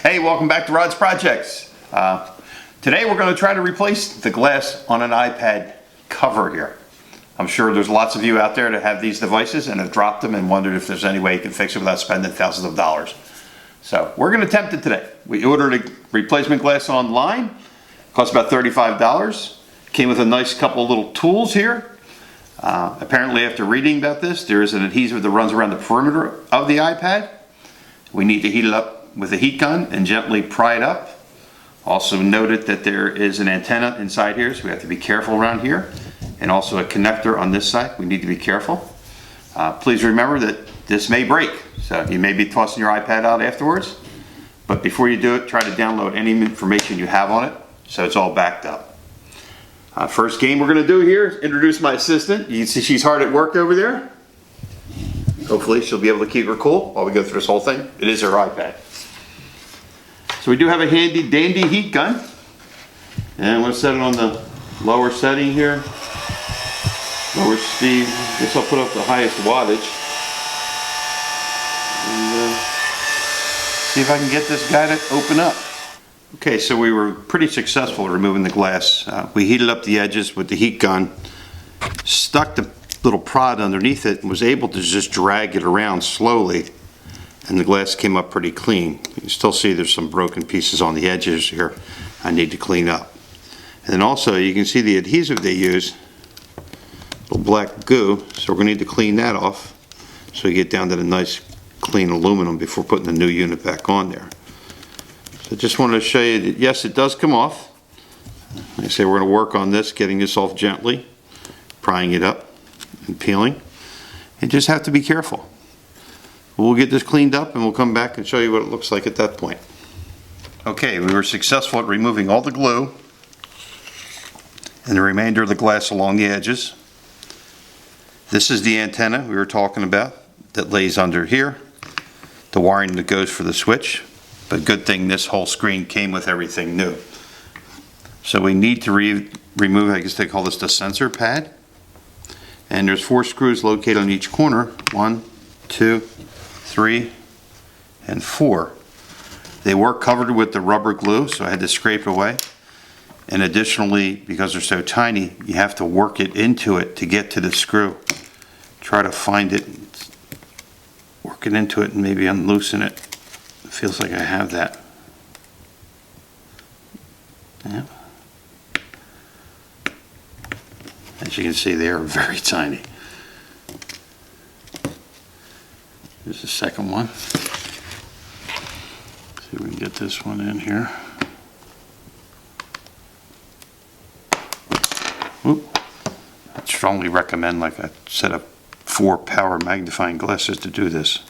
Hey, welcome back to Rod's Projects. Today we're going to try to replace the glass on an iPad cover here. I'm sure there's lots of you out there that have these devices and have dropped them and wondered if there's any way you can fix it without spending thousands of dollars. So we're going to attempt it today. We ordered a replacement glass online. Cost about $35. Came with a nice couple of little tools here. Apparently after reading about this, there is an adhesive that runs around the perimeter of the iPad. We need to heat it up with a heat gun and gently pry it up. Also noted that there is an antenna inside here, so we have to be careful around here. And also a connector on this side. We need to be careful. Please remember that this may break, so you may be tossing your iPad out afterwards. But before you do it, try to download any information you have on it so it's all backed up. First game we're going to do here is introduce my assistant. You can see she's hard at work over there. Hopefully she'll be able to keep her cool while we go through this whole thing. It is her iPad. So we do have a handy dandy heat gun. And I'm going to set it on the lower setting here. Lower speed. I guess I'll put up the highest wattage. And see if I can get this guy to open up. Okay, so we were pretty successful at removing the glass. We heated up the edges with the heat gun, stuck the little prod underneath it, and was able to just drag it around slowly, and the glass came up pretty clean. You can still see there's some broken pieces on the edges here I need to clean up. And then also you can see the adhesive they use, little black goo, so we're going to need to clean that off so we get down to the nice clean aluminum before putting the new unit back on there. So just wanted to show you that yes, it does come off. Like I say, we're going to work on this, getting this off gently, prying it up and peeling. And just have to be careful. We'll get this cleaned up and we'll come back and show you what it looks like at that point. Okay, we were successful at removing all the glue and the remainder of the glass along the edges. This is the antenna we were talking about that lays under here. The wiring that goes for the switch. But good thing this whole screen came with everything new. So we need to remove, I guess they call this the sensor pad. And there's 4 screws located on each corner. 1, 2, 3, and 4. They were covered with the rubber glue, so I had to scrape it away. And additionally, because they're so tiny, you have to work it into it to get to the screw. Try to find it, work it into it, and maybe unloosen it. It feels like I have that. Yeah. As you can see, they are very tiny. Here's the second one. See if we can get this one in here. Oop. I'd strongly recommend like a set of 4 power magnifying glasses to do this.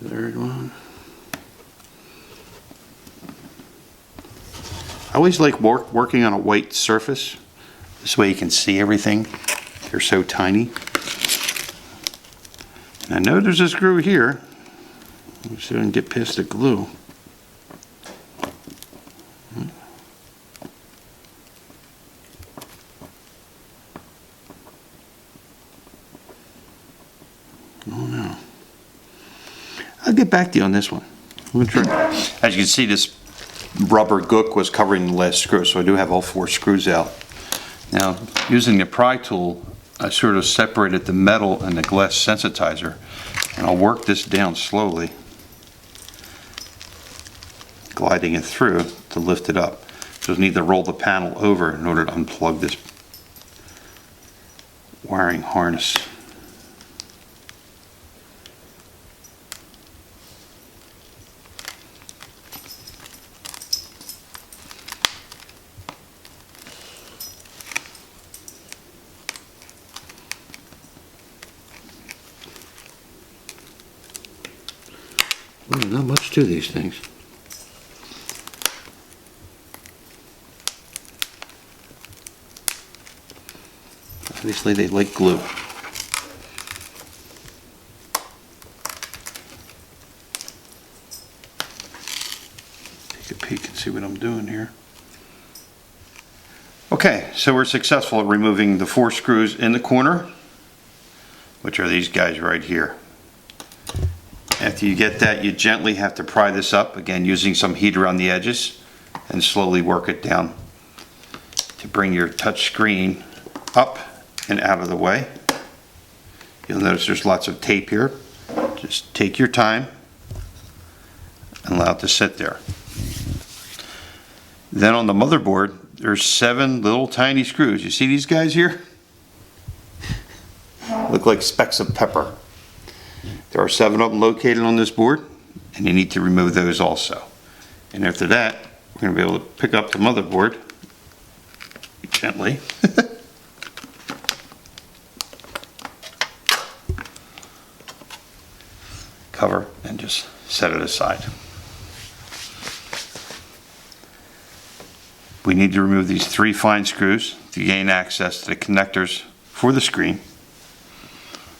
Third one. I always like working on a white surface. This way you can see everything. They're so tiny. And I know there's a screw here. Let's see if I can get past the glue. Oh no. I'll get back to you on this one. I'm gonna try. As you can see, this rubber gook was covering the last screw, so I do have all 4 screws out. Now, using the pry tool, I sort of separated the metal and the glass sensitizer, and I'll work this down slowly, gliding it through to lift it up. So you'll need to roll the panel over in order to unplug this wiring harness. Well, not much to these things. Obviously they like glue. Take a peek and see what I'm doing here. Okay, so we're successful at removing the 4 screws in the corner which are these guys right here. After you get that, you gently have to pry this up, again using some heat around the edges, and slowly work it down to bring your touch screen up and out of the way. You'll notice there's lots of tape here. Just take your time and allow it to sit there. Then on the motherboard, there's 7 little tiny screws. You see these guys here? Look like specks of pepper. There are 7 of them located on this board, and you need to remove those also. And after that, we're going to be able to pick up the motherboard gently. Cover and just set it aside. We need to remove these 3 fine screws to gain access to the connectors for the screen.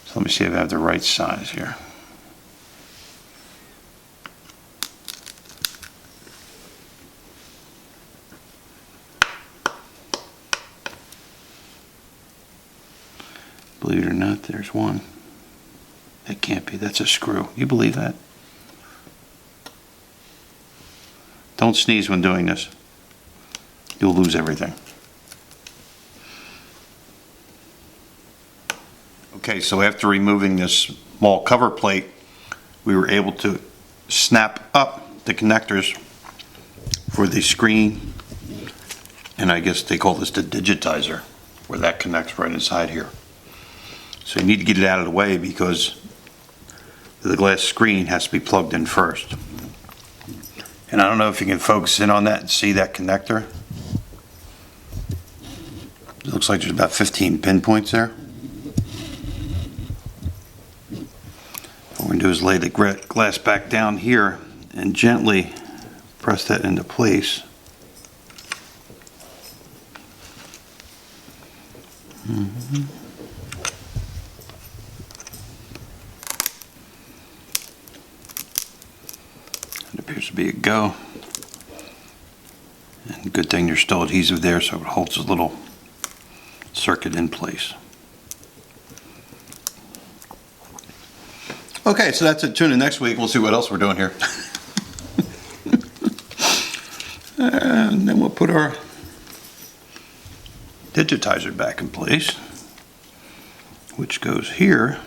So let me see if I have the right size here. Believe it or not, there's one. It can't be, that's a screw. You believe that? Don't sneeze when doing this. You'll lose everything. Okay, so after removing this small cover plate, we were able to snap up the connectors for the screen, and I guess they call this the digitizer, where that connects right inside here. So you need to get it out of the way because the glass screen has to be plugged in first. And I don't know if you can focus in on that and see that connector. It looks like there's about 15 pinpoints there. What we're going to do is lay the glass back down here and gently press that into place. It appears to be a go. And good thing there's still adhesive there so it holds a little circuit in place. Okay, so that's it. Tune in next week. We'll see what else we're doing here. And then we'll put our digitizer back in place, which goes here.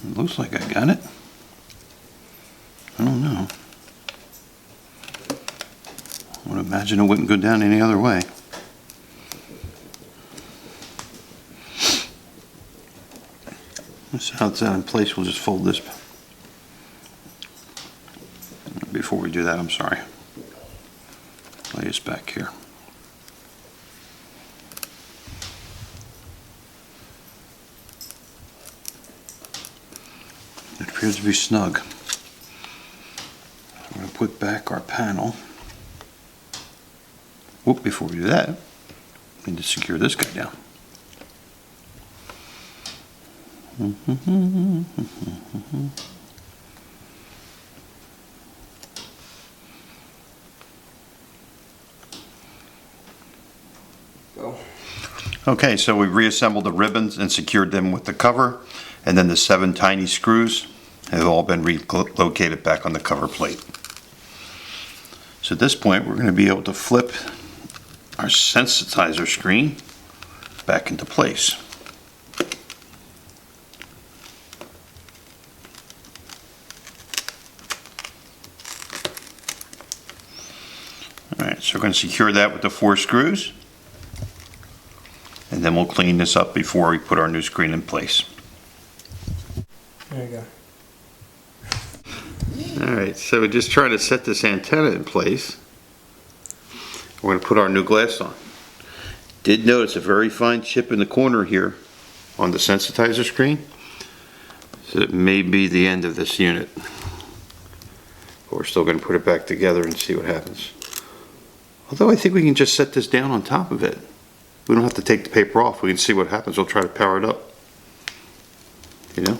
It looks like I got it. I don't know. I would imagine it wouldn't go down any other way. So how it's in place, we'll just fold this. Before we do that, I'm sorry. Lay this back here. It appears to be snug. We're going to put back our panel. Whoop, before we do that, we need to secure this guy down. Go. Okay, so we've reassembled the ribbons and secured them with the cover, and then the 7 tiny screws have all been relocated back on the cover plate. So at this point, we're going to be able to flip our sensitizer screen back into place. Alright, so we're going to secure that with the 4 screws, and then we'll clean this up before we put our new screen in place. There you go. Alright, so we're just trying to set this antenna in place. We're going to put our new glass on. Did notice a very fine chip in the corner here on the sensitizer screen. So it may be the end of this unit. But we're still going to put it back together and see what happens. Although I think we can just set this down on top of it. We don't have to take the paper off. We can see what happens. We'll try to power it up. You know?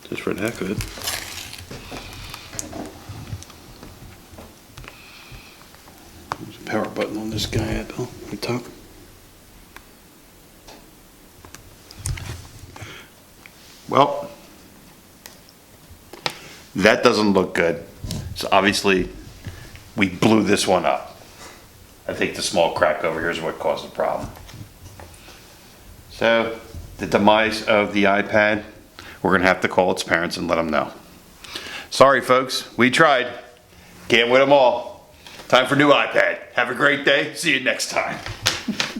Just for the heck of it. There's a power button on this guy up on the top. Well, that doesn't look good. So obviously, we blew this one up. I think the small crack over here is what caused the problem. So, the demise of the iPad, we're gonna have to call its parents and let them know. Sorry folks, we tried. Can't win them all. Time for new iPad. Have a great day. See you next time.